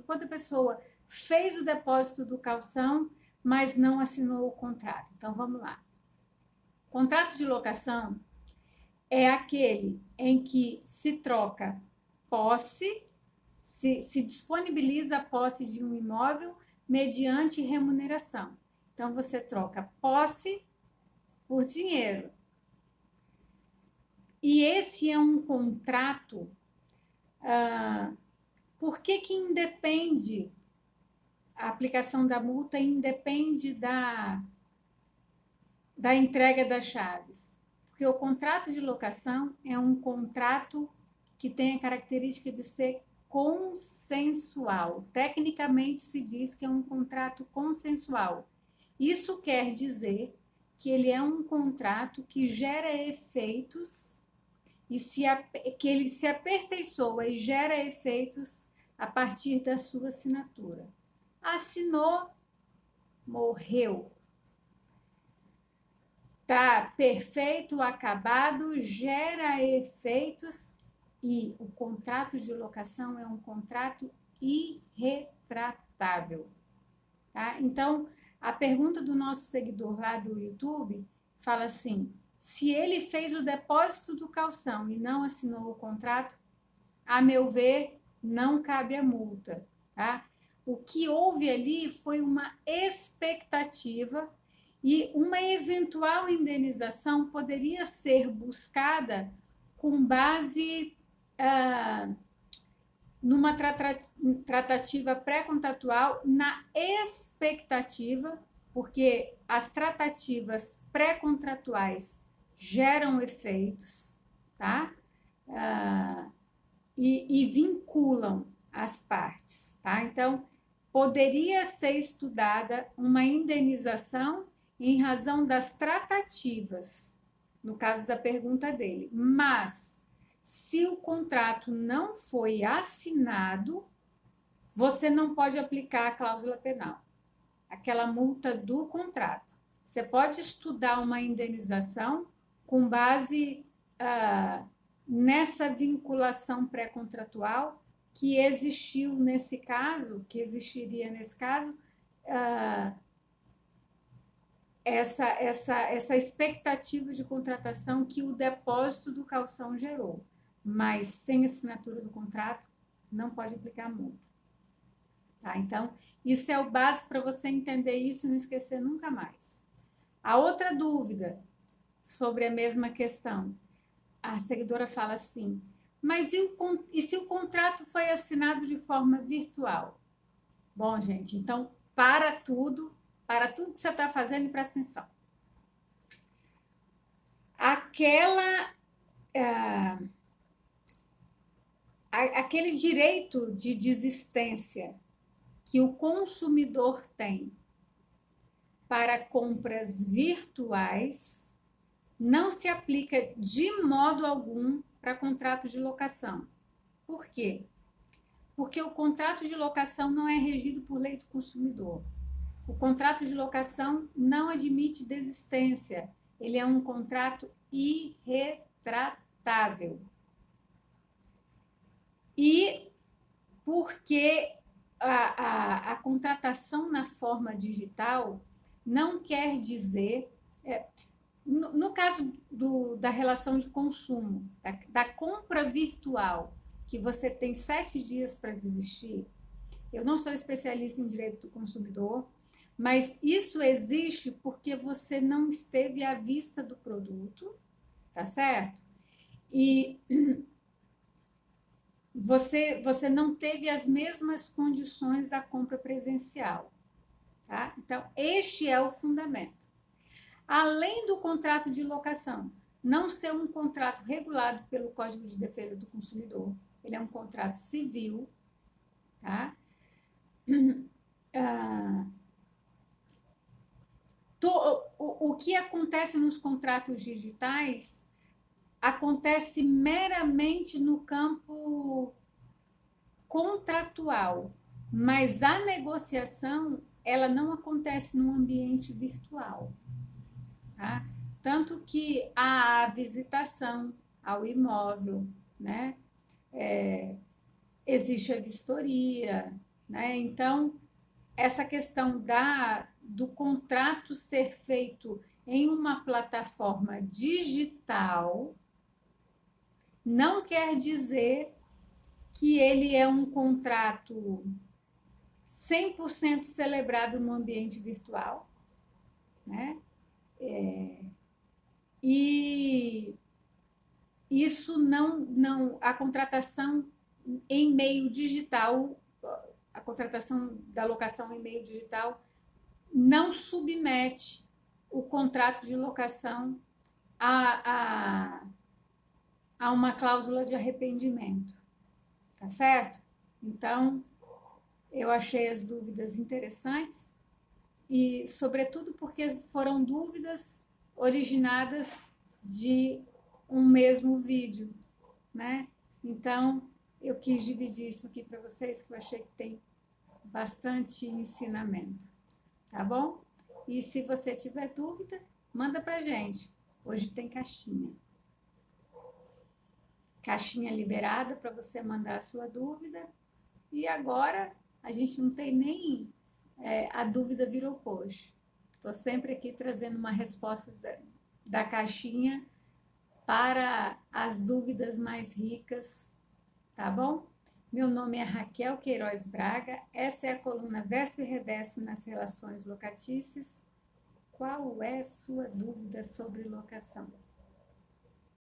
quando a pessoa fez o depósito do calção, mas não assinou o contrato. Então, vamos lá. Contrato de locação é aquele em que se troca posse, se disponibiliza a posse de um imóvel mediante remuneração. Então, você troca posse por dinheiro. E esse é um contrato. Por que independe? A aplicação da multa independe da entrega das chaves. Porque o contrato de locação é um contrato que tem a característica de ser consensual. Tecnicamente se diz que é um contrato consensual. Isso quer dizer que ele é um contrato que gera efeitos e que ele se aperfeiçoa e gera efeitos a partir da sua assinatura. Assinou, morreu. Tá perfeito, acabado, gera efeitos e o contrato de locação é um contrato irretratável. Tá? Então, a pergunta do nosso seguidor lá do YouTube fala assim: se ele fez o depósito do calção e não assinou o contrato, a meu ver, não cabe a multa. Tá? O que houve ali foi uma expectativa e uma eventual indenização poderia ser buscada com base numa tratativa pré-contratual, na expectativa, porque as tratativas pré-contratuais geram efeitos, tá? E vinculam as partes, tá? Então, poderia ser estudada uma indenização em razão das tratativas, no caso da pergunta dele, mas se o contrato não foi assinado, você não pode aplicar a cláusula penal, aquela multa do contrato. Você pode estudar uma indenização com base nessa vinculação pré-contratual que existiu nesse caso, que existiria nesse caso, essa expectativa de contratação que o depósito do calção gerou, mas sem assinatura do contrato, não pode aplicar multa. Tá? Então, isso é o básico para você entender isso e não esquecer nunca mais. A outra dúvida sobre a mesma questão, a seguidora fala assim: mas e se o contrato foi assinado de forma virtual? Bom, gente, então para tudo que você está fazendo e presta atenção. Aquele direito de desistência que o consumidor tem para compras virtuais não se aplica de modo algum para contrato de locação. Por quê? Porque o contrato de locação não é regido por lei do consumidor. O contrato de locação não admite desistência. Ele é um contrato irretratável. E porque a contratação na forma digital não quer dizer... no caso da relação de consumo, da compra virtual, que você tem 7 dias para desistir, eu não sou especialista em direito do consumidor, mas isso existe porque você não esteve à vista do produto, tá certo? E você não teve as mesmas condições da compra presencial, tá? Então, este é o fundamento. Além do contrato de locação não ser um contrato regulado pelo Código de Defesa do Consumidor, ele é um contrato civil, tá? O que acontece nos contratos digitais acontece meramente no campo contratual, mas a negociação ela não acontece no ambiente virtual. Tá? Tanto que a visitação ao imóvel, né? Existe a vistoria, né? Então, essa questão do contrato ser feito em uma plataforma digital não quer dizer que ele é um contrato 100% celebrado no ambiente virtual, né? E isso não, a contratação em meio digital, a contratação da locação em meio digital não submete o contrato de locação a, a, a uma cláusula de arrependimento, tá certo? Então, eu achei as dúvidas interessantes e, sobretudo, porque foram dúvidas originadas de um mesmo vídeo, né? Então, eu quis dividir isso aqui para vocês, que eu achei que tem bastante ensinamento, tá bom? E se você tiver dúvida, manda para gente. Hoje tem caixinha. Caixinha liberada para você mandar a sua dúvida. E agora a gente não tem nem a dúvida virou post. Estou sempre aqui trazendo uma resposta da caixinha para as dúvidas mais ricas, tá bom? Meu nome é Raquel Queiroz Braga, essa é a coluna Verso e Reverso nas Relações Locatícias. Qual é sua dúvida sobre locação?